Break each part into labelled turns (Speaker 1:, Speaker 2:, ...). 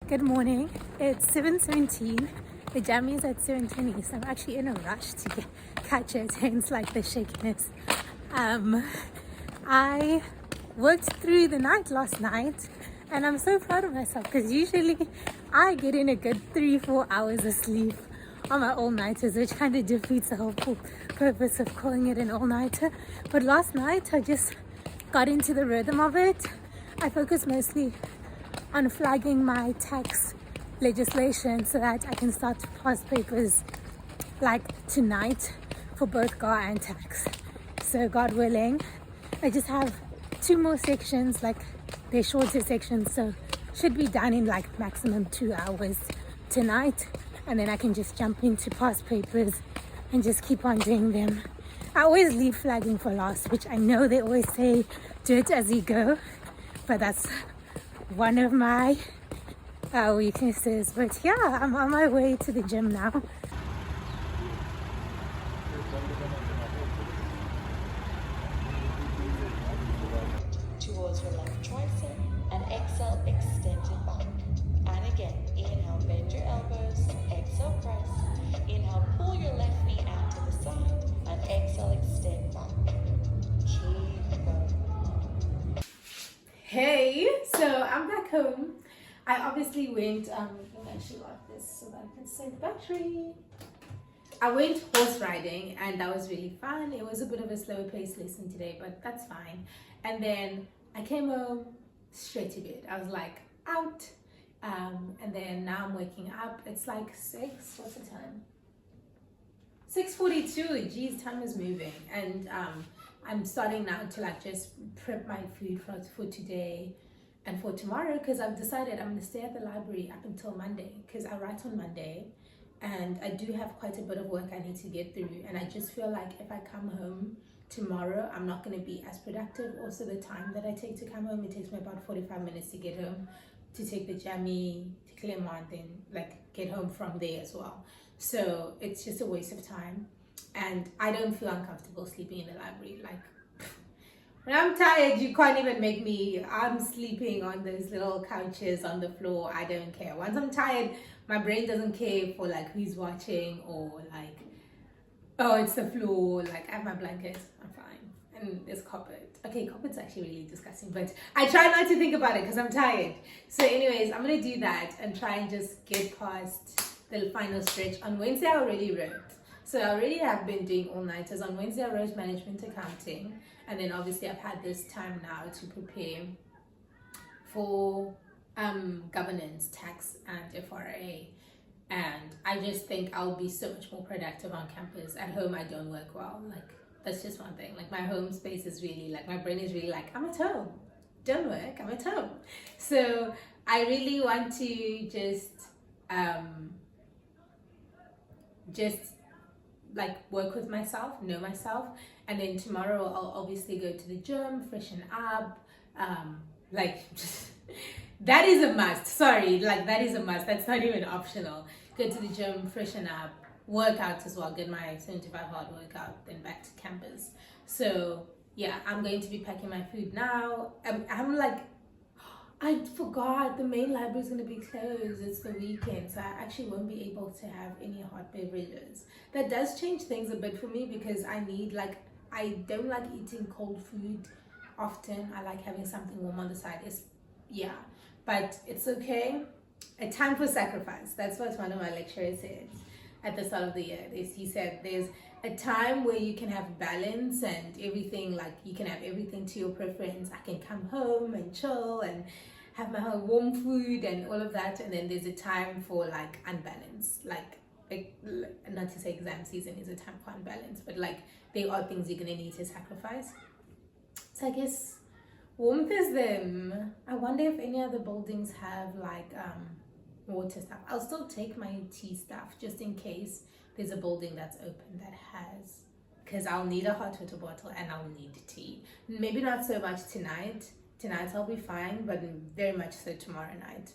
Speaker 1: Good morning. It's 7:17. The jam is at 7:20, so I'm actually in a rush to catch it, hence like the shakiness. I worked through the night last night and I'm so proud of myself because usually I get in a good 3-4 hours of sleep on my all-nighters, which kind of defeats the whole purpose of calling it an all-nighter. But last night I just got into the rhythm of it. I focused mostly on flagging my tax legislation so that I can start to pass papers like tonight for both GAR and tax. So God willing, I just have 2 more sections, like they're shorter sections, so should be done in like maximum 2 hours tonight, and then I can just jump into past papers and just keep on doing them. I always leave flagging for last, which I know they always say do it as you go, but that's one of my weaknesses. But yeah, I'm on my way to the gym now.
Speaker 2: Towards your left tricep and exhale, extend it back. And again, inhale, bend your elbows, exhale, press. Inhale, pull your left knee out to the side, and exhale, extend back. Keep going.
Speaker 1: Hey, so I'm back home. I obviously went, let me actually lock this so that I can save battery. I went horse riding and that was really fun. It was a bit of a slower paced lesson today, but that's fine. And then I came home straight to bed. I was like out, and then now I'm waking up. It's like 6, what's the time? 6:42. Geez, time is moving. And I'm starting now to like just prep my food for today and for tomorrow, because I've decided I'm going to stay at the library up until Monday, because I write on Monday and I do have quite a bit of work I need to get through, and I just feel like if I come home tomorrow I'm not going to be as productive. Also, the time that I take to come home, it takes me about 45 minutes to get home, to take the jammy to Claremont, then like get home from there as well. So it's just a waste of time, and I don't feel uncomfortable sleeping in the library. Like when I'm tired, you can't even make me. I'm sleeping on those little couches on the floor. I don't care. Once I'm tired, my brain doesn't care for like who's watching or like, oh, it's the floor. Like I have my blanket, I'm fine. And there's carpet. Okay, carpet's actually really disgusting, but I try not to think about it because I'm tired. So anyways, I'm gonna do that and try and just get past the final stretch. On Wednesday, I already wrote. So I already have been doing all-nighters. On Wednesday, I wrote management accounting. And then obviously I've had this time now to prepare for governance, tax, and FRA. And I just think I'll be so much more productive on campus. At home, I don't work well. Like, that's just one thing. Like, my home space is really, like, my brain is really like, I'm at home. Don't work, I'm at home. So I really want to just like work with myself, know myself, and then tomorrow I'll obviously go to the gym, freshen up, like just, that is a must. Sorry, like that is a must. That's not even optional. Go to the gym, freshen up, work out as well, get my 75 hard workout, then back to campus. So yeah, I'm going to be packing my food now. I'm like, I forgot the main library is going to be closed. It's the weekend, so I actually won't be able to have any hot beverages. That does change things a bit for me because I need, like, I don't like eating cold food often. I like having something warm on the side. But it's okay. A time for sacrifice. That's what one of my lecturers said at the start of the year. He said there's a time where you can have balance and everything, like you can have everything to your preference. I can come home and chill and have my whole warm food and all of that, and then there's a time for like unbalance, like not to say exam season is a time for unbalance, but like there are things you're gonna need to sacrifice. So I guess warmth is them. I wonder if any other buildings have like water stuff. I'll still take my tea stuff just in case there's a building that's open that has, because I'll need a hot water bottle and I'll need tea. Maybe not so much tonight. Tonight I'll be fine, but very much so tomorrow night,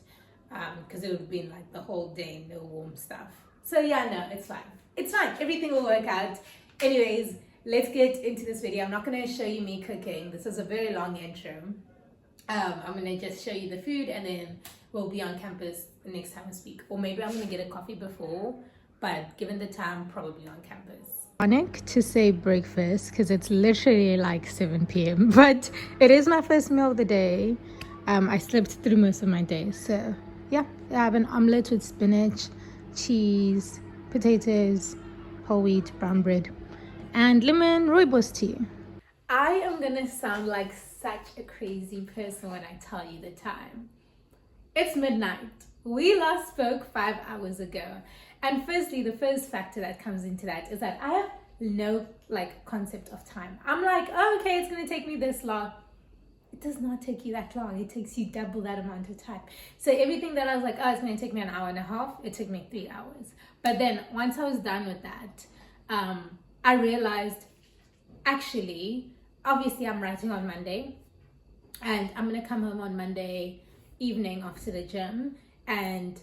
Speaker 1: because it would have been like the whole day no warm stuff. So yeah, no, it's fine. It's fine. Everything will work out. Anyways, let's get into this video. I'm not going to show you me cooking. This is a very long intro. I'm gonna just show you the food, and then we'll be on campus the next time we speak. Or maybe I'm gonna get a coffee before, but given the time, probably on campus. Ironic to say breakfast because it's literally like 7 p.m. but it is my first meal of the day. I slept through most of my day, so yeah, I have an omelette with spinach, cheese, potatoes, whole wheat, brown bread, and lemon rooibos tea. I am gonna sound like such a crazy person when I tell you the time. It's midnight. We last spoke 5 hours ago. And firstly, the first factor that comes into that is that I have no concept of time. I'm like, oh, okay, it's gonna take me this long. It does not take you that long. It takes you double that amount of time. So everything that I was like, oh, it's gonna take me an hour and a half, it took me 3 hours. But then once I was done with that, I realized, actually, obviously I'm writing on Monday, and I'm gonna come home on Monday evening after the gym, and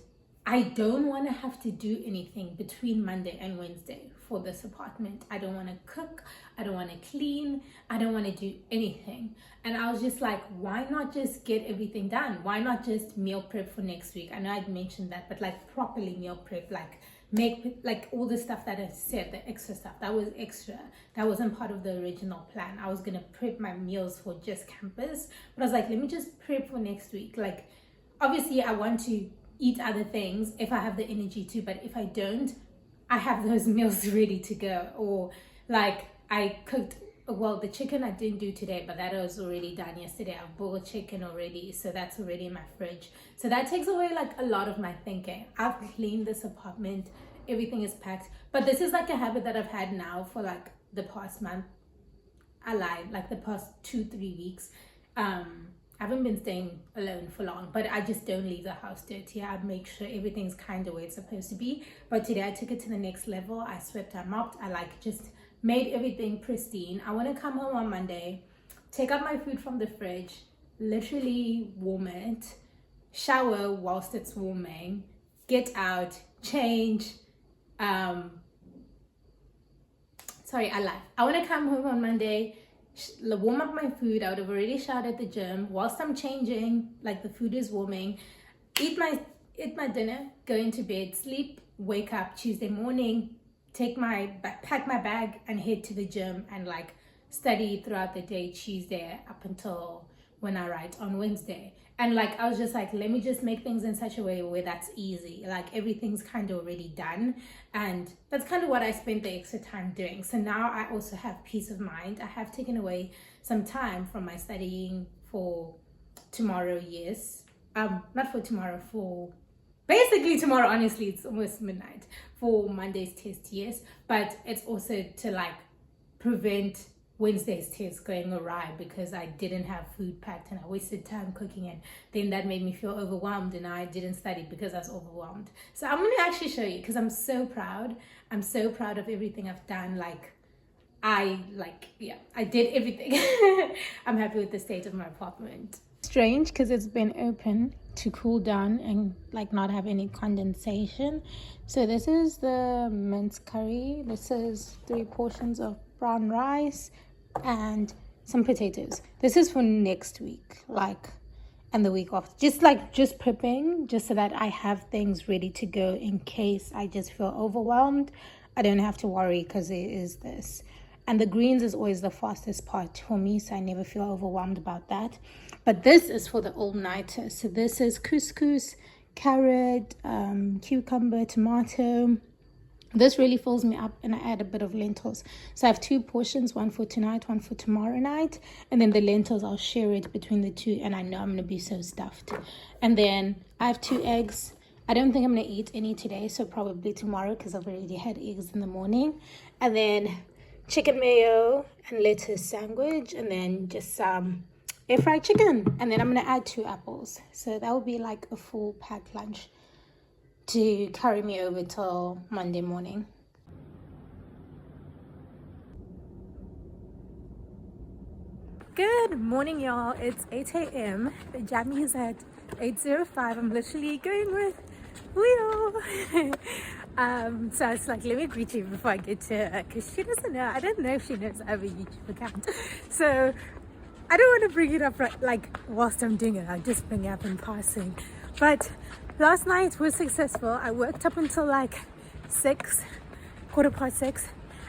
Speaker 1: I don't want to have to do anything between Monday and Wednesday for this apartment. I don't want to cook, I don't want to clean, I don't want to do anything. And I was just like, why not just get everything done? Why not just meal prep for next week? I know I'd mentioned that, but properly meal prep, make all the stuff that I said, the extra stuff, that was extra. That wasn't part of the original plan. I was gonna prep my meals for just campus, but I was like, let me just prep for next week. Obviously I want to eat other things if I have the energy to, but if I don't, I have those meals ready to go. Or I cooked, well, the chicken I didn't do today, but that was already done yesterday. I boiled chicken already, so that's already in my fridge. So that takes away a lot of my thinking. I've cleaned this apartment, everything is packed, but this is a habit that I've had now for the past month. I lied, the past 2-3 weeks. I haven't been staying alone for long, but I just don't leave the house dirty. I make sure everything's kind of where it's supposed to be. But today I took it to the next level. I swept, I mopped, I just made everything pristine. I want to come home on Monday, take out my food from the fridge, literally warm it, shower whilst it's warming, get out, change. Sorry, I lied. I want to come home on Monday, warm up my food. I would have already showered at the gym whilst I'm changing, the food is warming, eat my dinner, go into bed, sleep, wake up Tuesday morning, pack my bag and head to the gym and study throughout the day Tuesday up until when I write on Wednesday. And I was just let me just make things in such a way where that's easy. Everything's kind of already done. And that's kind of what I spent the extra time doing. So now I also have peace of mind. I have taken away some time from my studying for tomorrow, yes. Not for tomorrow, for basically tomorrow, honestly, it's almost midnight, for Monday's test, yes. But it's also to prevent Wednesday's test going awry because I didn't have food packed and I wasted time cooking, and then that made me feel overwhelmed and I didn't study because I was overwhelmed. So I'm going to actually show you because I'm so proud. I'm so proud of everything I've done. I did everything. I'm happy with the state of my apartment. Strange because it's been open to cool down and not have any condensation. So this is the minced curry. This is 3 portions of brown rice and some potatoes. This is for next week, and the week after. Just prepping, just so that I have things ready to go in case I just feel overwhelmed. I don't have to worry because it is this. And the greens is always the fastest part for me, so I never feel overwhelmed about that. But this is for the all-nighter. So this is couscous, carrot, cucumber, tomato. This really fills me up, and I add a bit of lentils. So I have 2 portions, one for tonight, one for tomorrow night. And then the lentils, I'll share it between the 2, and I know I'm going to be so stuffed. And then I have 2 eggs. I don't think I'm going to eat any today, so probably tomorrow because I've already had eggs in the morning. And then chicken mayo and lettuce sandwich, and then just some air fried chicken. And then I'm going to add 2 apples. So that will be a full packed lunch to carry me over till Monday morning. Good morning, y'all. It's 8 a.m. The jammy is at 8:05. I'm literally going with Leo. So it's let me greet you before I get to her because she doesn't know. I don't know if she knows I have a YouTube account. So I don't want to bring it up right, like whilst I'm doing it. I'll just bring it up in passing. But last night was successful. I worked up until like 6, 6:15,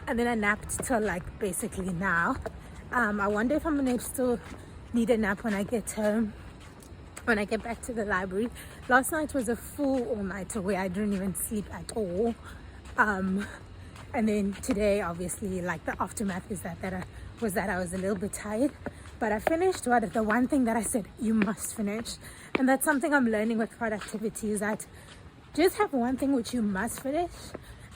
Speaker 1: and then I napped till like basically now. I wonder if I'm gonna still need a nap when I get home, when I get back to the library. Last night was a full all-nighter where I didn't even sleep at all. And then today, obviously, like the aftermath is that I was a little bit tired, but I finished the one thing that I said you must finish. And that's something I'm learning with productivity, is that just have one thing which you must finish,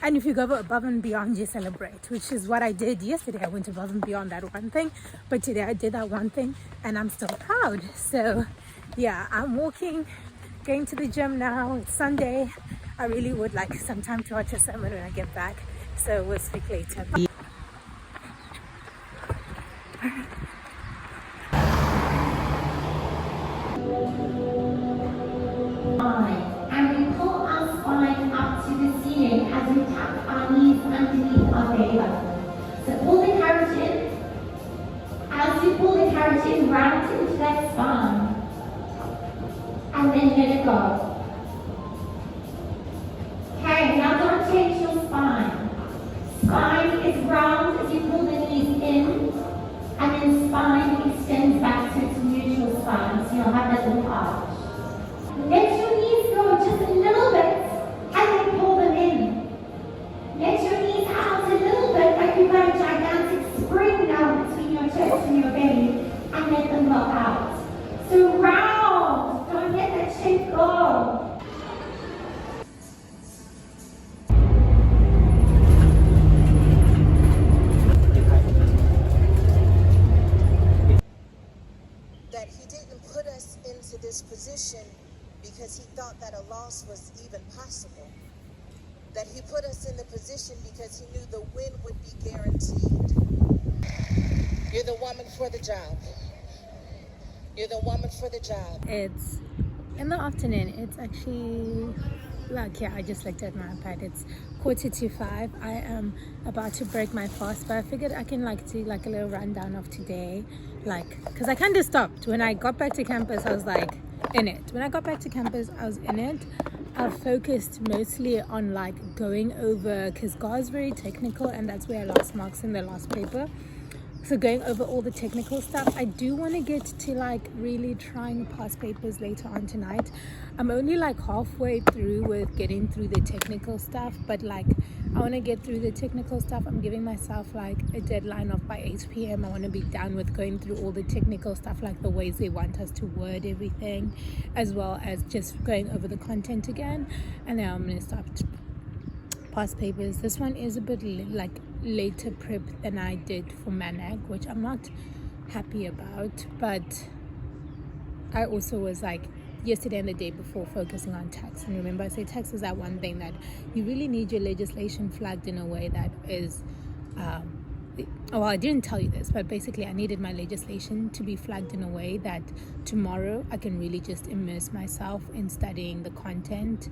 Speaker 1: and if you go above and beyond, you celebrate, which is what I did yesterday. I went above and beyond that one thing, but today I did that one thing and I'm still proud. So yeah, I'm walking, going to the gym now. It's Sunday. I really would like some time to watch a sermon when I get back, so we'll speak later.
Speaker 3: And we pull our spine up to the ceiling as we tap our knees underneath our belly button. So pull the carriage in. As you pull the carriage in, round into that spine. And then let it go. Okay, now don't change your spine. Spine is round as you pull the knees in. And then spine extends back to its neutral spine. So you'll have that little arch. Let your knees go just a little bit and then pull them in. Let your knees out a little bit like you've got a gigantic spring now between your chest and your belly, and let them go out. So round, don't let that shape go.
Speaker 4: That he didn't put us into this position because he thought that a loss was even possible. That he put us in the position because he knew the win would be guaranteed. You're the woman for the job. You're the woman for the job.
Speaker 1: It's in the afternoon. It's actually like, yeah, I just looked at my iPad. It's 4:45. I am about to break my fast, but I figured I can like do like a little rundown of today, like, because I kind of stopped when I got back to campus. I was like in it. When I got back to campus, I was in it. I focused mostly on like going over, because God is very technical, and that's where I lost marks in the last paper. So going over all the technical stuff. I do want to get to like really trying past papers later on tonight. I'm only like halfway through with getting through the technical stuff, but like I want to get through the technical stuff. I'm giving myself like a deadline of by 8 p.m. I want to be done with going through all the technical stuff, like the ways they want us to word everything, as well as just going over the content again. And now I'm going to start past papers. This one is a bit like later prep than I did for Manag, which I'm not happy about, but I also was like yesterday and the day before focusing on tax. And remember, I say tax is that one thing that you really need your legislation flagged in a way that is well, I didn't tell you this, but basically I needed my legislation to be flagged in a way that tomorrow I can really just immerse myself in studying the content,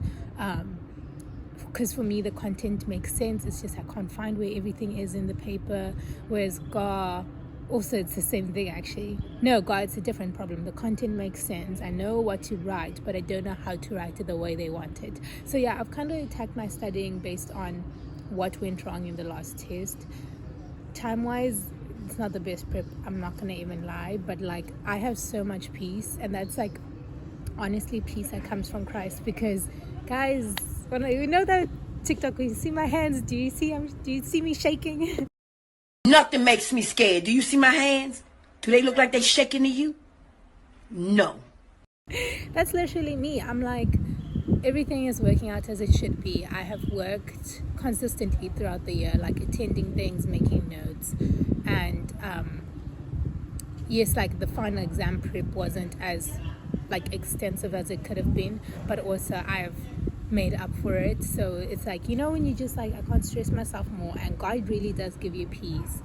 Speaker 1: because for me the content makes sense. It's just I can't find where everything is in the paper, whereas GAR also it's the same thing actually. No, GAR, it's a different problem. The content makes sense. I know what to write, but I don't know how to write it the way they want it. So yeah, I've kind of attacked my studying based on what went wrong in the last test. Time wise, it's not the best prep, I'm not gonna even lie, but like I have so much peace, and that's like honestly peace that comes from Christ. Because guys, when you know that TikTok, when you see my hands, do you see me shaking?
Speaker 5: Nothing makes me scared. Do you see my hands? Do they look like they shaking to you? No.
Speaker 1: That's literally me. I'm like, everything is working out as it should be. I have worked consistently throughout the year, like attending things, making notes, and yes, like the final exam prep wasn't as like extensive as it could have been, but also I have made up for it. So it's like, you know, when you just like, I can't stress myself more, and God really does give you peace.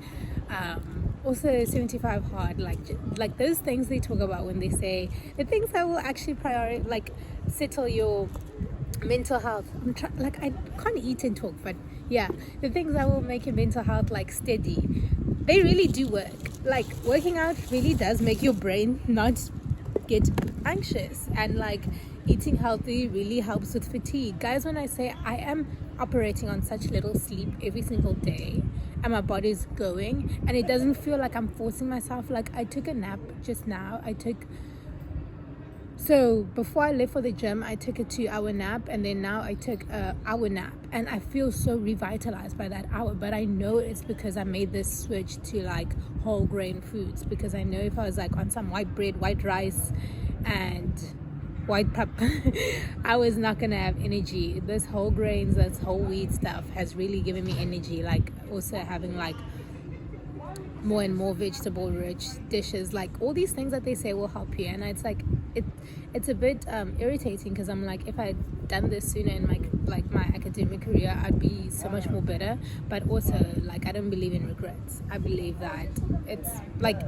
Speaker 1: Also 75 hard, like those things they talk about when they say the things that will actually like settle your mental health. I can't eat and talk, but yeah, the things that will make your mental health like steady, they really do work. like working out really does make your brain not get anxious, and like eating healthy really helps with fatigue. Guys, when I say I am operating on such little sleep every single day and my body's going and it doesn't feel like I'm forcing myself, like I took a nap just now. So before I left for the gym, I took a 2-hour nap, and then now I took a hour nap, and I feel so revitalized by that hour. But I know it's because I made this switch to like whole grain foods, because I know if I was like on some white bread, white rice and white pap, I was not gonna have energy. This whole grains, this whole wheat stuff has really given me energy. Like also having like more and more vegetable rich dishes, like all these things that they say will help you, and it's like it's a bit irritating, because I'm like, if I'd done this sooner in my academic career, I'd be so much more better. But also, like, I don't believe in regrets. I believe that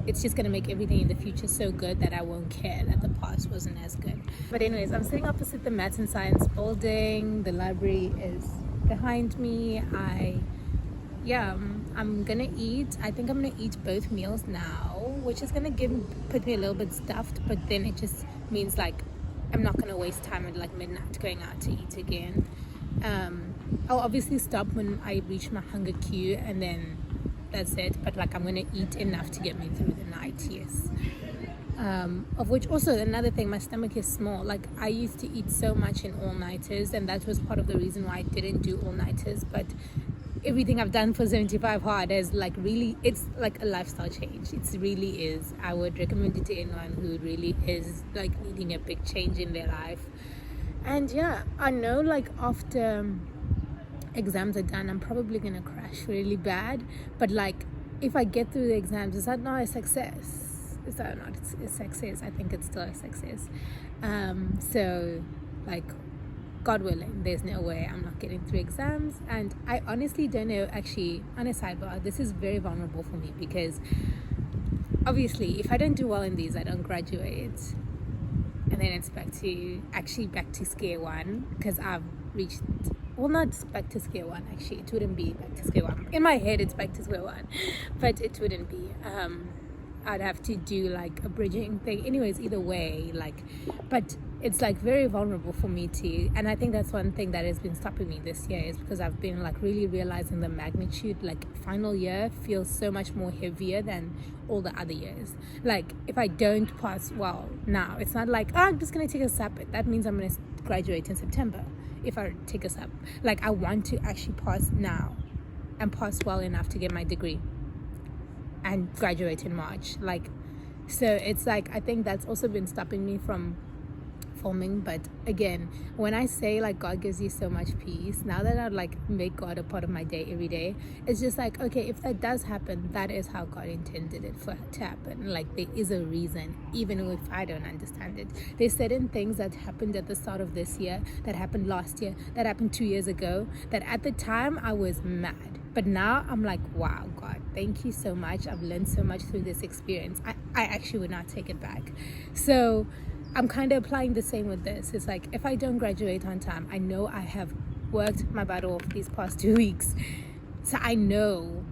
Speaker 1: it's just gonna make everything in the future so good that I won't care that the past wasn't as good. But anyways, I'm sitting opposite the Maths and Science building. The library is behind me. I'm gonna eat. I think I'm gonna eat both meals now, which is gonna put me a little bit stuffed, but then it just means like I'm not gonna waste time at like midnight going out to eat again. I'll obviously stop when I reach my hunger cue, and then that's it. But like I'm gonna eat enough to get me through the night, yes. Of which also another thing, my stomach is small. Like I used to eat so much in all-nighters, and that was part of the reason why I didn't do all-nighters. But everything I've done for 75 hard has like really, it's like a lifestyle change. It really is. I would recommend it to anyone who really is like needing a big change in their life. And yeah, I know like after exams are done, I'm probably gonna crash really bad, but like if I get through the exams, is that not a success? Is that not a success? I think it's still a success. So like, God willing, there's no way I'm not getting through exams. And I honestly don't know, actually, on a sidebar, this is very vulnerable for me, because obviously if I don't do well in these, I don't graduate, and then it's back to square one, because I've reached, well, not back to square one, actually it wouldn't be back to square one. In my head it's back to square one, but it wouldn't be. I'd have to do like a bridging thing. Anyways, either way, like, but it's like very vulnerable for me too. And I think that's one thing that has been stopping me this year, is because I've been like really realizing the magnitude. Like final year feels so much more heavier than all the other years. Like if I don't pass well now, it's not like, oh, I'm just gonna take a SAP. That means I'm gonna graduate in September. If I take a SAP, like I want to actually pass now and pass well enough to get my degree and graduate in March. Like, so it's like, I think that's also been stopping me from filming. But again, when I say like God gives you so much peace, now that I like make God a part of my day every day, it's just like, okay, if that does happen, that is how God intended it for it to happen. Like there is a reason, even if I don't understand it. There's certain things that happened at the start of this year, that happened last year, that happened 2 years ago, that at the time I was mad. But now I'm like, wow, God, thank you so much. I've learned so much through this experience. I actually would not take it back. So I'm kind of applying the same with this. It's like, if I don't graduate on time, I know I have worked my butt off these past 2 weeks. So I know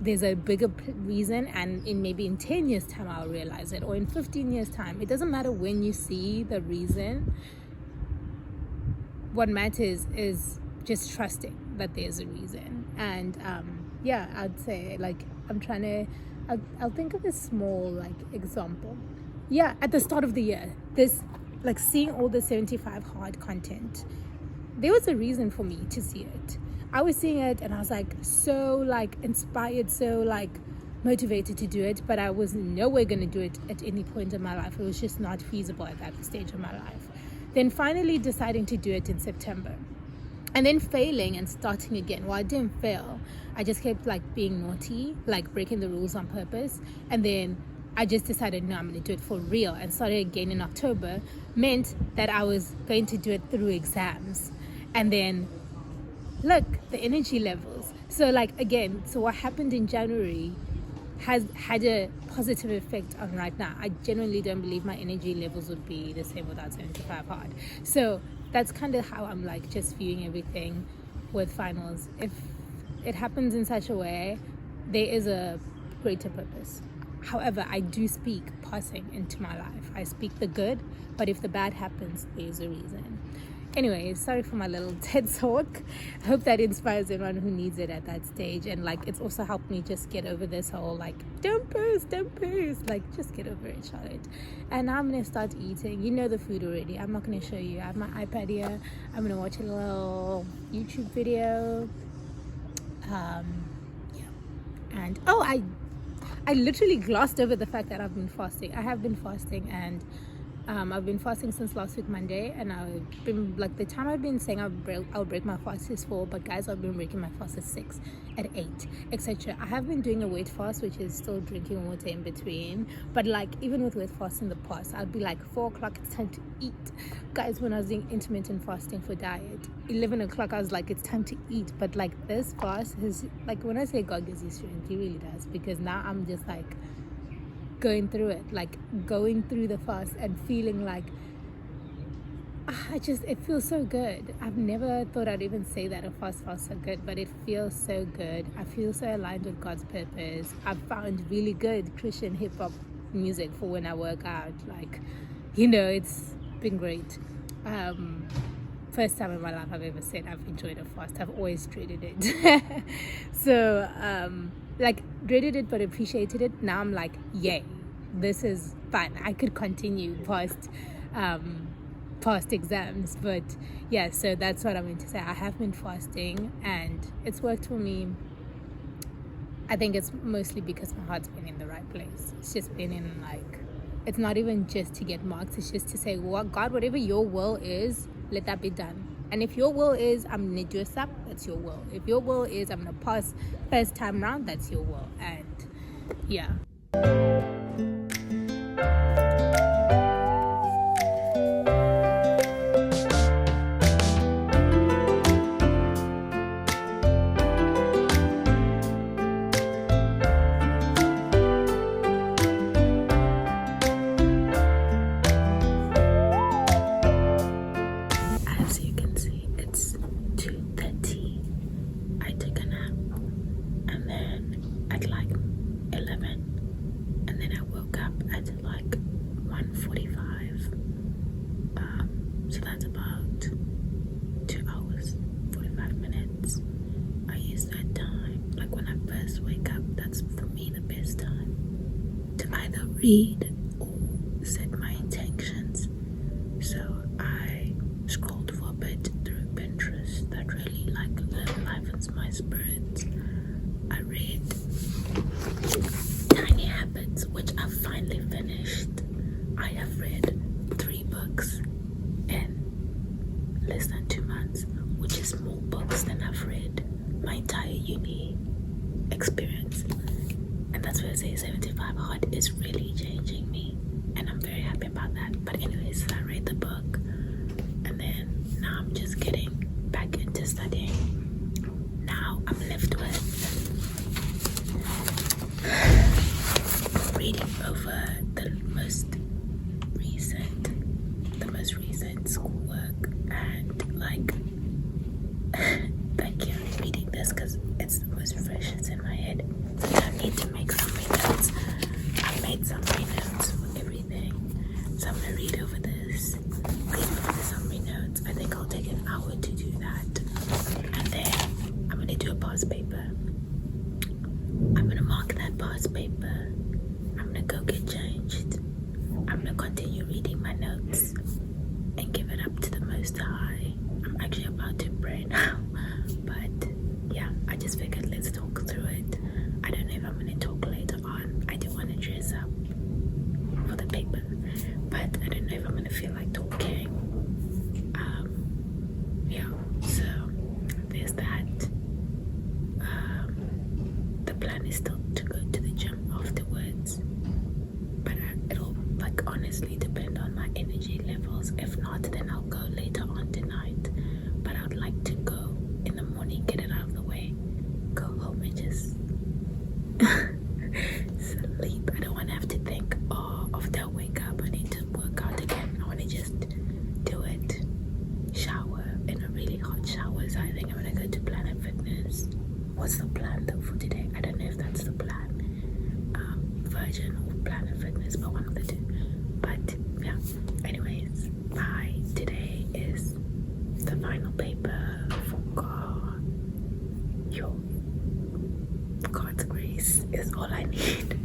Speaker 1: there's a bigger reason, and maybe in 10 years time I'll realize it, or in 15 years time. It doesn't matter when you see the reason. What matters is just trusting that there's a reason. And yeah, I'd say like I'll think of a small like example. Yeah, at the start of the year, this like seeing all the 75 hard content, there was a reason for me to see it. I was seeing it and I was like so like inspired, so like motivated to do it, but I was nowhere going to do it at any point in my life. It was just not feasible at that stage of my life. Then finally deciding to do it in September, and then failing and starting again. Well, I didn't fail. I just kept like being naughty, like breaking the rules on purpose. And then I just decided, no, I'm going to do it for real, and started again in October. Meant that I was going to do it through exams. And then look, the energy levels. So like, again, so what happened in January has had a positive effect on right now. I genuinely don't believe my energy levels would be the same without 75 hard. So that's kind of how I'm like just viewing everything with finals. If it happens in such a way, there is a greater purpose. However, I do speak passing into my life. I speak the good, but if the bad happens, there's a reason. Anyway, sorry for my little TED talk. I hope that inspires everyone who needs it at that stage. And like, it's also helped me just get over this whole like, don't post. Like, just get over it, Charlotte. And now I'm gonna start eating. You know the food already. I'm not gonna show you. I have my iPad here. I'm gonna watch a little YouTube video. Yeah. And I literally glossed over the fact that I've been fasting. I have been fasting, and I've been fasting since last week Monday, and I've been like, the time I've been saying I'll break my fast is 4, but guys, I've been breaking my fast at 6, at 8, etc. I have been doing a weight fast, which is still drinking water in between, but like, even with weight fast in the past, I'd be like 4 o'clock, it's time to eat. Guys, when I was doing intermittent fasting for diet, 11 o'clock I was like, it's time to eat. But like, this fast is like, when I say God gives you strength, he really does, because now I'm just like going through it, like going through the fast and feeling like it feels so good. I've never thought I'd even say that a fast so good, but it feels so good. I feel so aligned with God's purpose. I've found really good Christian hip-hop music for when I work out. Like, you know, it's been great. First time in my life I've ever said I've enjoyed a fast. I've always dreaded it. So like, dreaded it but appreciated it. Now I'm like, yay, this is fun. I could continue past exams. But yeah, so that's what I'm going to say. I have been fasting and it's worked for me. I think it's mostly because my heart's been in the right place. It's just been in, like, it's not even just to get marks. It's just to say, well, God, whatever your will is, let that be done. And if your will is I'm gonna do a sub, that's your will. If your will is I'm gonna pass first time round, that's your will. And yeah.
Speaker 6: So that's about 2 hours, 45 minutes. I use that time, like when I first wake up, that's for me the best time to either read or set my intentions. So I scrolled for a bit through Pinterest. That really like enlivens my spirit. I read Tiny Habits, which I finally finished. I have read 3 books in less than 2 months, which is more books than I've read my entire uni experience. And that's why I say 75 Hard is really changing me, and I'm very happy about that. But anyways, I read the book, and then now I'm just getting back into studying. Now I'm left with reading over the most recent schoolwork, and like thank you, I'm reading this because it's the most fresh, it's in my head, so I need to make summary notes. I made summary notes for everything, so I'm gonna read over this, read over the summary notes. I think I'll take an hour to do that, and then I'm gonna do a past paper. I'm gonna mark that past paper. I'm gonna go get changed. I'm gonna continue reading my notes and give it up to the Most High. I'm actually about to pray now, but yeah, I just figured let's talk through it. I don't know if I'm gonna talk later on. I do want to dress up for the paper, but I don't know if I'm gonna feel like talking. Yeah, so there's that. The plan is still to go to the gym afterwards, but it'll like honestly depend on my energy levels. If not, then I'll go later on tonight, but I'd like to go in the morning, get it out of the way, go home and just sleep. I don't want to have to think, oh, after I wake up I need to work out again. I want to just do it, shower in a really hot shower. So I think I'm gonna go to Planet Fitness what's the plan though for today? I don't know if that's the plan, Virgin or Planet Fitness, but one of the two. But yeah, anyways, bye. Today is the final paper for God. God's grace is all I need.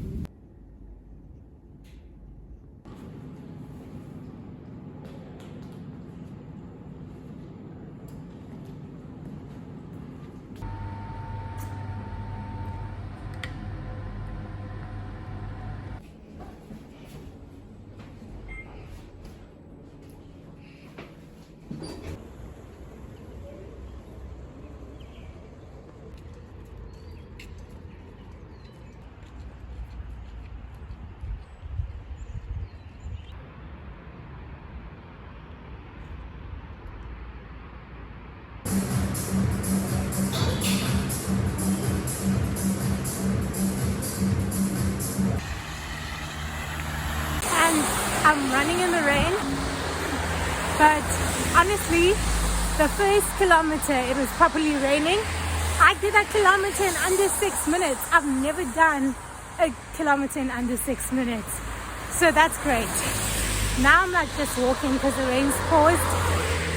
Speaker 6: And I'm running in the rain, but honestly, the first kilometer it was properly raining. I did that kilometer in under 6 minutes. I've never done a kilometer in under 6 minutes, so that's great. Now I'm like just walking because the rain's paused,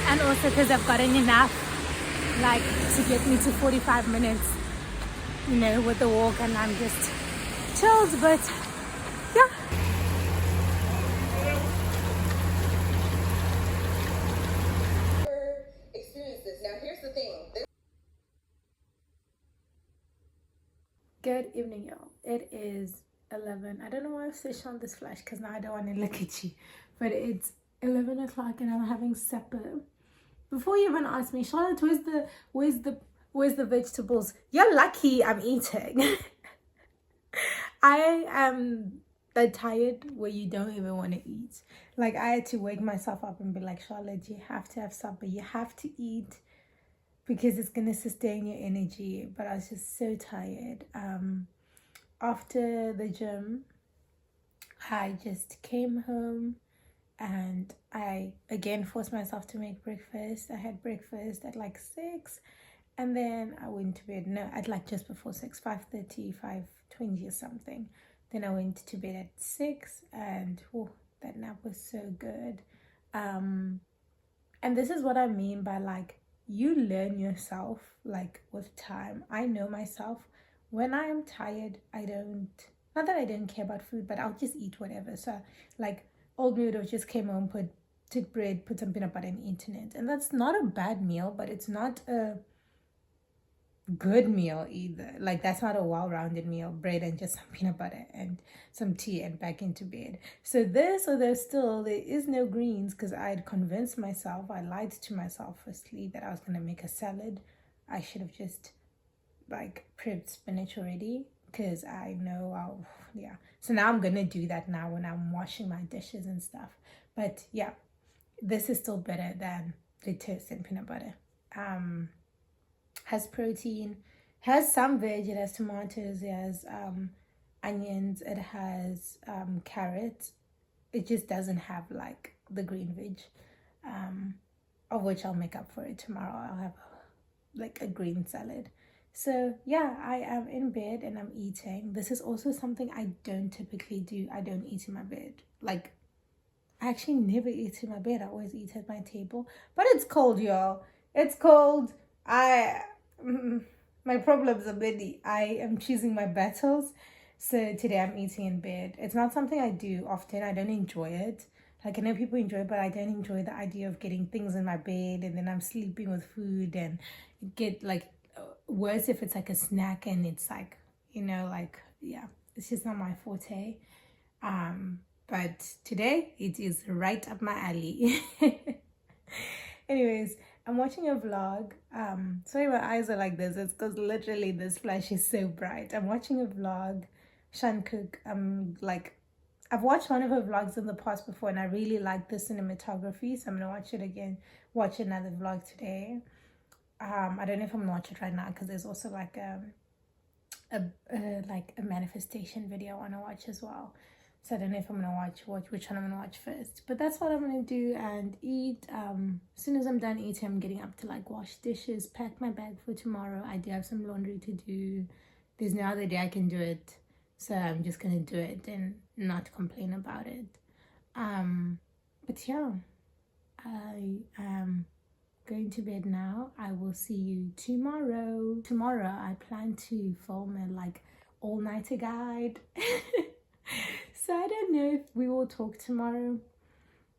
Speaker 6: and also because I've gotten enough like to get me to 45 minutes, you know, with the walk, and I'm just chilled. But yeah.
Speaker 4: Experiences. Now here's the thing.
Speaker 1: Good evening, y'all. It is 11. I don't know why I've switched on this flash because now I don't want to look at you. But it's 11 o'clock and I'm having supper. Before you even ask me, Charlotte, where's the vegetables? You're lucky I'm eating. I am that tired where you don't even want to eat. Like, I had to wake myself up and be like, Charlotte, you have to have supper. You have to eat because it's going to sustain your energy. But I was just so tired. After the gym, I just came home and I again forced myself to make breakfast. I had breakfast at like 6 and then I went to bed. No, at like just before 6, 5:30, 5:20 or something. Then I went to bed at 6 and oh, that nap was so good. And this is what I mean by like, you learn yourself like with time. I know myself. When I am tired, not that I don't care about food, but I'll just eat whatever. So like old me would have just came home, took bread, put some peanut butter and eaten it. And that's not a bad meal, but it's not a good meal either. Like, that's not a well-rounded meal. Bread and just some peanut butter and some tea and back into bed. So this, although still there is no greens, because I had convinced myself, I lied to myself firstly that I was going to make a salad. I should have just like prepped spinach already, because I know yeah. So now I'm going to do that now when I'm washing my dishes and stuff. But yeah, this is still better than the toast and peanut butter. Has protein, has some veg, it has tomatoes, it has onions, it has carrots. It just doesn't have like the green veg, of which I'll make up for it tomorrow. I'll have like a green salad. So yeah, I am in bed and I'm eating. This is also something I don't typically do. I don't eat in my bed. Like, I actually never eat in my bed. I always eat at my table. But it's cold, y'all. It's cold. My problems are many. I am choosing my battles. So today I'm eating in bed. It's not something I do often. I don't enjoy it. Like, I know people enjoy it, but I don't enjoy the idea of getting things in my bed and then I'm sleeping with food, and get like worse if it's like a snack and it's like, you know, like, yeah, it's just not my forte. But today it is right up my alley. Anyways, I'm watching a vlog. Sorry my eyes are like this. It's because literally this flash is so bright. I'm watching a vlog. Shan Cook. I've watched one of her vlogs in the past before and I really like the cinematography, so I'm gonna watch it again. Watch another vlog today. I don't know if I'm gonna watch it right now because there's also like a manifestation video I want to watch as well. So I don't know if I'm gonna watch which one I'm gonna watch first. But that's what I'm gonna do and eat. As soon as I'm done eating, I'm getting up to like wash dishes, pack my bag for tomorrow. I do have some laundry to do. There's no other day I can do it. So I'm just gonna do it and not complain about it. But yeah, I am going to bed now. I will see you tomorrow. Tomorrow I plan to film a like all-nighter guide. So I don't know if we will talk tomorrow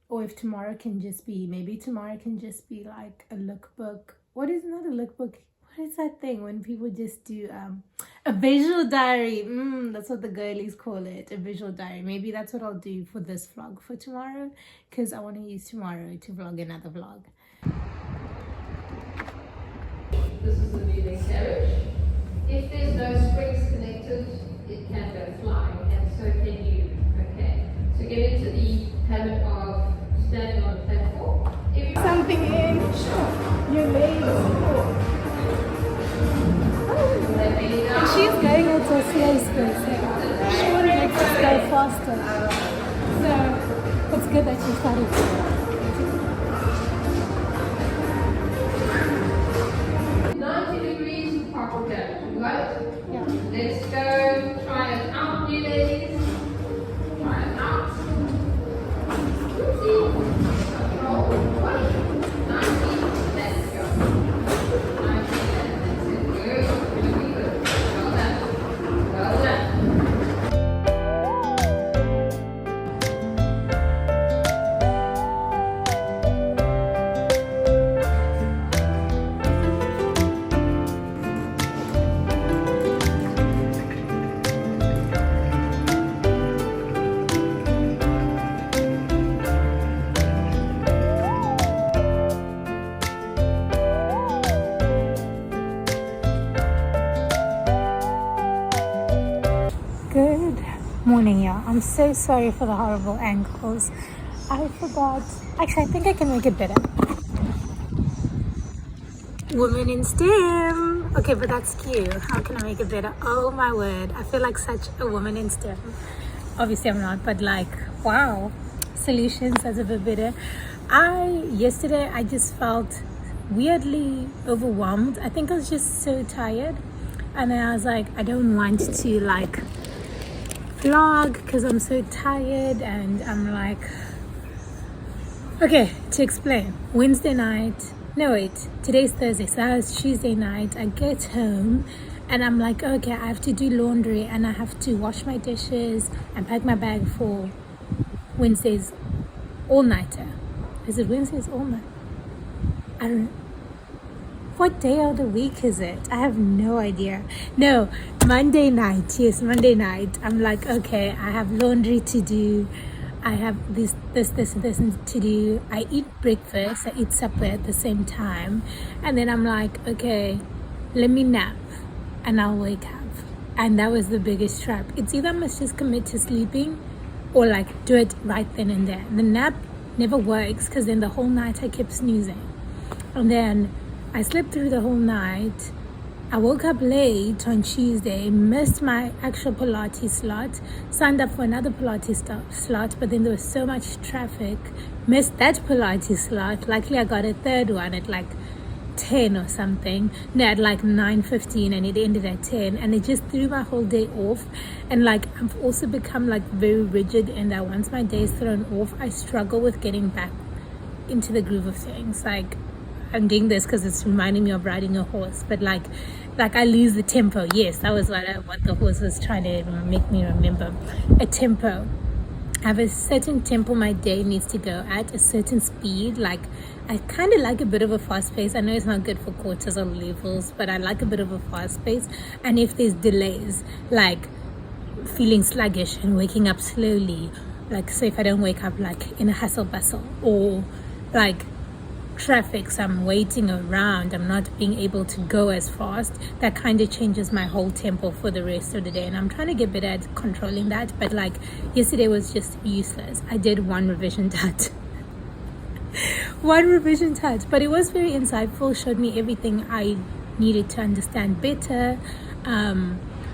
Speaker 1: or if tomorrow can just be, maybe tomorrow can just be like a lookbook. What is another lookbook? What is that thing when people just do a visual diary? That's what the girlies call it, a visual diary. Maybe that's what I'll do for this vlog for tomorrow, because I want to use tomorrow to vlog another vlog.
Speaker 7: This is the leading carriage. If there's no springs connected, it can go flying, and so can you. Okay, so get into the habit of standing on a platform.
Speaker 1: Something in, your legs. And she's going into a slow space. She wanted like to go faster. So it's good that she started.
Speaker 7: 90 degrees proper damage, right?
Speaker 1: Yeah.
Speaker 7: Let's go. Try it out, you ladies. Try it out. Control. 20. 90. Let's go. 90. That's it. Good. Really good. Well done. Well done.
Speaker 1: Good morning, y'all. I'm so sorry for the horrible ankles. I forgot. Actually, I think I can make it better. Women in STEM. Okay, but that's cute. How can I make it better? Oh my word. I feel like such a woman in STEM. Obviously, I'm not, but like, wow. Solutions, that's a bit better. Yesterday, I just felt weirdly overwhelmed. I think I was just so tired. And then I was like, I don't want to like vlog because I'm so tired, and I'm like, okay, to explain. Today's Thursday, so that was Tuesday night. I get home and I'm like, okay, I have to do laundry and I have to wash my dishes and pack my bag for Wednesday's all-nighter. Is it Wednesday's all-night? I don't know. What day of the week is it? I have no idea. No, Monday night. Yes, Monday night. I'm like, okay, I have laundry to do. I have this to do. I eat breakfast. I eat supper at the same time. And then I'm like, okay, let me nap and I'll wake up. And that was the biggest trap. It's either I must just commit to sleeping or like do it right then and there. The nap never works because then the whole night I kept snoozing. And then I slept through the whole night. I woke up late on Tuesday, missed my actual Pilates slot, signed up for another Pilates slot, but then there was so much traffic, missed that Pilates slot. Luckily, I got a third one at like 10 or something. No, at like 9:15, and it ended at 10, and it just threw my whole day off. And like, I've also become like very rigid, and that once my day is thrown off, I struggle with getting back into the groove of things. Like, I'm doing this because it's reminding me of riding a horse, but like I lose the tempo. Yes, that was what the horse was trying to make me remember. A tempo. I have a certain tempo my day needs to go at, a certain speed. Like, I kind of like a bit of a fast pace. I know it's not good for cortisol levels, but I like a bit of a fast pace. And if there's delays, like feeling sluggish and waking up slowly, like say if I don't wake up like in a hustle bustle, or like traffic, so I'm waiting around, I'm not being able to go as fast, that kind of changes my whole tempo for the rest of the day. And I'm trying to get better at controlling that, but like yesterday was just useless. I did one revision tut but it was very insightful, showed me everything I needed to understand better.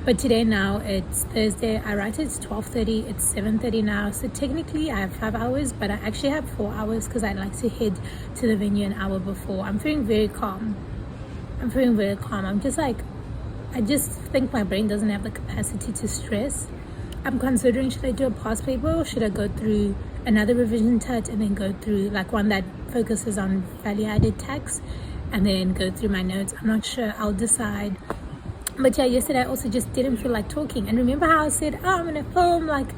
Speaker 6: But today now it's Thursday. I write it's 12:30. It's 7:30 now. So technically I have 5 hours, but I actually have 4 hours because I like to head to the venue an hour before. I'm feeling very calm. I'm just like, I just think my brain doesn't have the capacity to stress. I'm considering, should I do a past paper or should I go through another revision test and then go through like one that focuses on value-added tax and then go through my notes. I'm not sure. I'll decide. But yeah, yesterday I also just didn't feel like talking. And remember how I said, oh, I'm gonna film like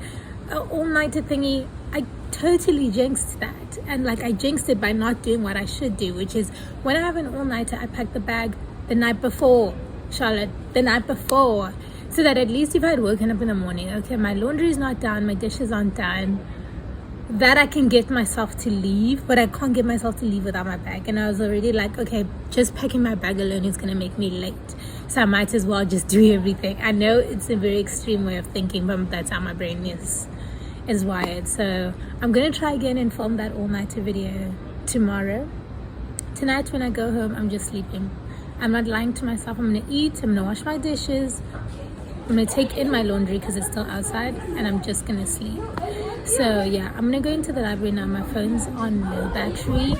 Speaker 6: an all-nighter thingy? I totally jinxed that. And like I jinxed it by not doing what I should do, which is when I have an all-nighter, I pack the bag the night before, Charlotte, the night before, so that at least if I had woken up in the morning, okay, my laundry is not done, my dishes aren't done, that I can get myself to leave, but I can't get myself to leave without my bag. And I was already like, okay, just packing my bag alone is gonna make me late, so I might as well just do everything. I know it's a very extreme way of thinking, but that's how my brain is wired. So I'm gonna try again and film that all-nighter video tomorrow. Tonight when I go home, I'm just sleeping. I'm not lying to myself. I'm gonna eat, I'm gonna wash my dishes, I'm gonna take in my laundry because it's still outside, and I'm just gonna sleep. So yeah, I'm gonna go into the library now. My phone's on low battery,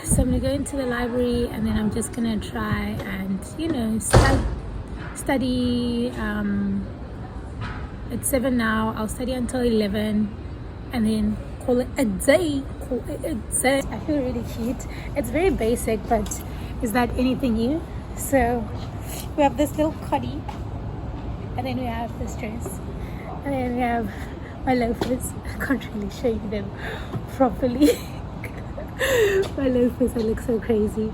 Speaker 6: so I'm gonna go into the library and then I'm just gonna try and, you know, study. It's 7 now. I'll study until 11 and then call it a day. I feel really cute. It's very basic, but is that anything new? So we have this little coddy, and then we have this dress, and then we have my loafers. I can't really show you them properly. My loafers, I look so crazy.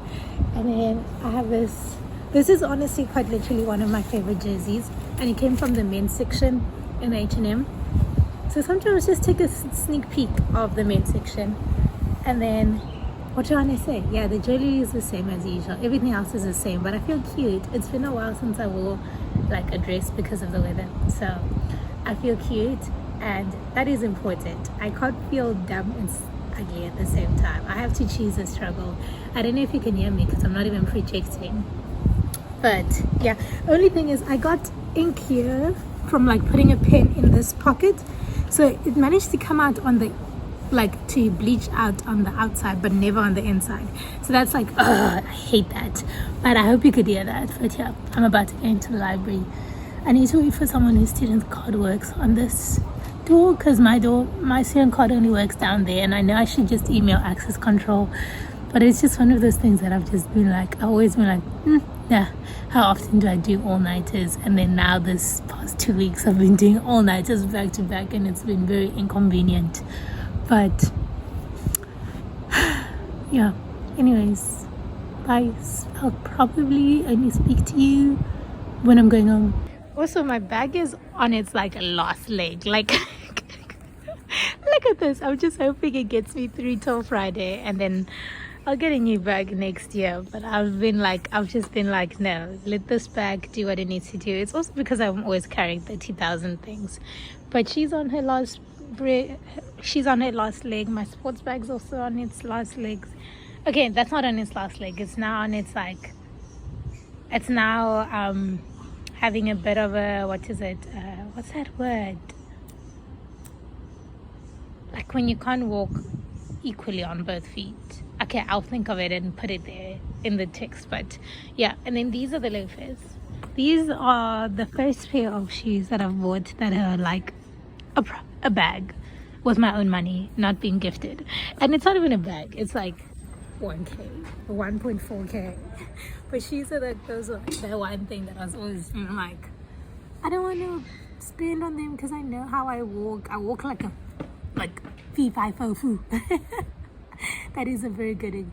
Speaker 6: And then I have this. This is honestly quite literally one of my favorite jerseys, and it came from the men's section in H&M. So sometimes just take a sneak peek of the men's section. And then, what do I want to say? Yeah, the jewelry is the same as usual. Everything else is the same, but I feel cute. It's been a while since I wore like a dress because of the weather. So I feel cute, and that is important. I can't feel dumb and ugly at the same time. I have to choose a struggle. I don't know if you can hear me because I'm not even projecting. But yeah, only thing is I got ink here from like putting a pen in this pocket. So it managed to come out on the, like, to bleach out on the outside but never on the inside. So that's like, I hate that. But I hope you could hear that. But yeah, I'm about to go into the library. I need to wait for someone whose student card works on this door, because my student card only works down there, and I know I should just email access control, but it's just one of those things that I've just been like, I've always been like, yeah, how often do I do all-nighters? And then now this past 2 weeks I've been doing all-nighters back to back, and it's been very inconvenient. But yeah, anyways, guys, I'll probably only speak to you when I'm going home. Also, my bag is on its like last leg, like look at this. I'm just hoping it gets me through till Friday, and then I'll get a new bag next year. But I've just been like, no, let this bag do what it needs to do. It's also because I'm always carrying 30,000 things. But she's on her last leg. My sports bag's also on its last legs. Okay, that's not on its last leg. It's now on its like, it's now having a bit of a, what is it? What's that word? Like when you can't walk equally on both feet. Okay, I'll think of it and put it there in the text. But yeah, and then these are the loafers. These are the first pair of shoes that I've bought that are like a bag with my own money, not being gifted. And it's not even a bag, it's like 1k, 1.4k. But shoes are like, those are like the one thing that I was always like, I don't want to spend on them because I know how I walk. I walk like a fee fi fo foo. That is a very good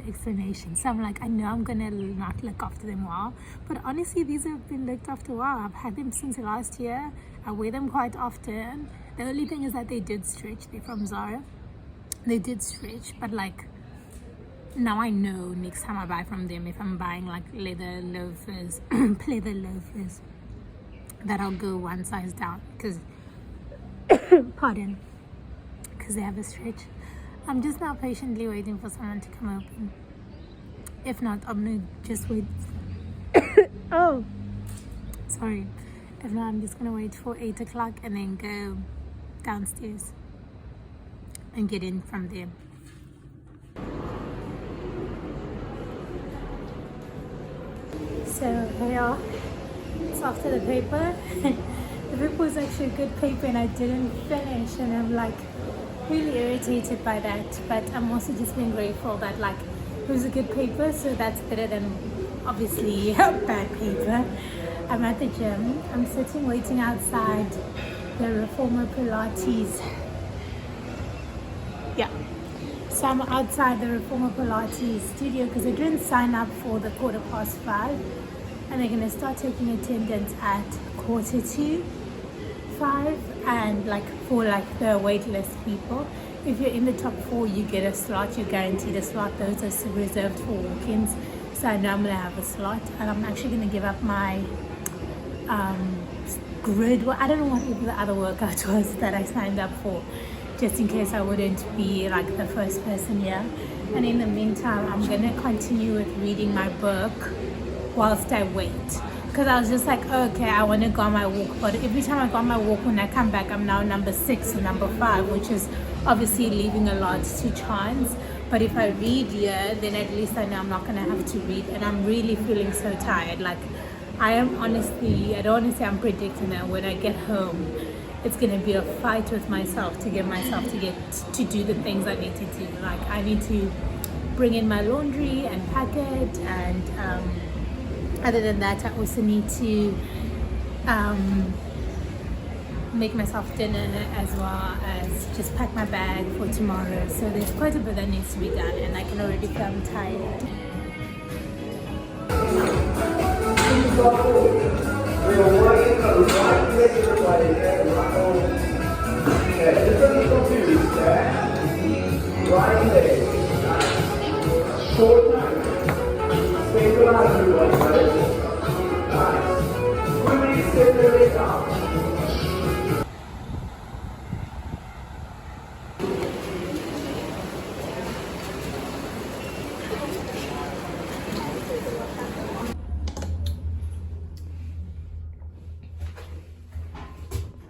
Speaker 6: explanation. So I'm like, I know I'm gonna not look after them well, but honestly these have been looked after well. I've had them since last year. I wear them quite often. The only thing is that they did stretch. They're from Zara. They did stretch, but like now I know next time I buy from them, if I'm buying like leather loafers that I'll go one size down, because pardon, because they have a stretch. I'm just now patiently waiting for someone to come open. If not, I'm gonna just wait. Oh, sorry. If not, I'm just gonna wait for 8 o'clock and then go downstairs and get in from there. So here we are. It's after the paper. The paper was actually a good paper and I didn't finish, and I'm like really irritated by that. But I'm also just being grateful that like it was a good paper, so that's better than obviously bad paper. I'm at the gym. I'm sitting waiting outside the Reformer Pilates. Yeah. So I'm outside the Reformer Pilates studio because I didn't sign up for the 5:15, and they're going to start taking attendance at 4:45, and like for like the waitlist people, if you're in the top 4 you get a slot, you're guaranteed a slot. Those are reserved for walk-ins, so I know I'm going to have a slot, and I'm actually going to give up my grid. Well, I don't know what the other workout was that I signed up for, just in case I wouldn't be like the first person here. And in the meantime, I'm gonna continue with reading my book whilst I wait, because I was just like, okay, I want to go on my walk, but every time I go on my walk, when I come back, I'm now number 6 or number 5, which is obviously leaving a lot to chance. But if I read here, then at least I know I'm not gonna have to read, and I'm really feeling so tired. Like I am honestly, I don't want to say I'm predicting that when I get home it's gonna be a fight with myself to get myself to do the things I need to do. Like I need to bring in my laundry and pack it, and other than that, I also need to make myself dinner, as well as just pack my bag for tomorrow. So there's quite a bit that needs to be done, and I can already feel I'm tired.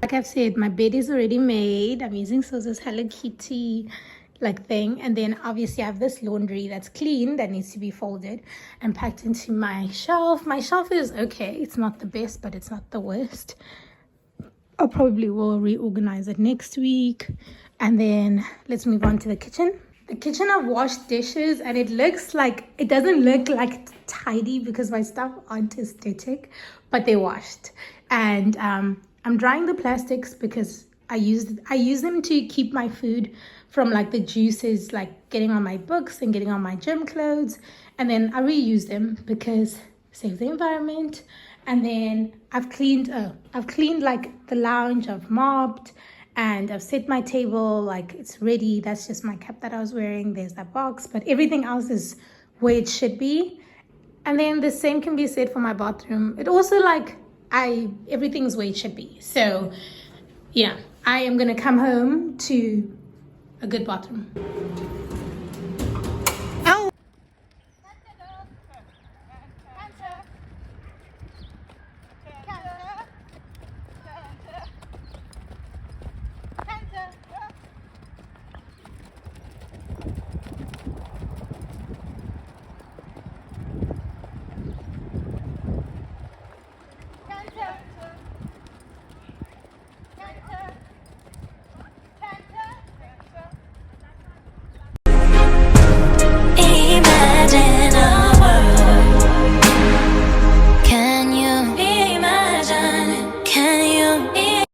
Speaker 6: Like I've said, my bed is already made. I'm using Susan's Hello Kitty like thing, and then obviously I have this laundry that's clean that needs to be folded and packed into my shelf. My shelf is okay, it's not the best, but it's not the worst. I probably will reorganize it next week. And then let's move on to the kitchen. The kitchen, I've washed dishes, and it looks like, it doesn't look like tidy because my stuff aren't aesthetic, but they're washed. And I'm drying the plastics because I use them to keep my food from like the juices, like getting on my books and getting on my gym clothes. And then I reuse them because save the environment. And then I've cleaned like the lounge, I've mopped, and I've set my table like it's ready. That's just my cap that I was wearing. There's that box, but everything else is where it should be. And then the same can be said for my bathroom. It also like everything's where it should be. So yeah, I am gonna come home to a good bathroom.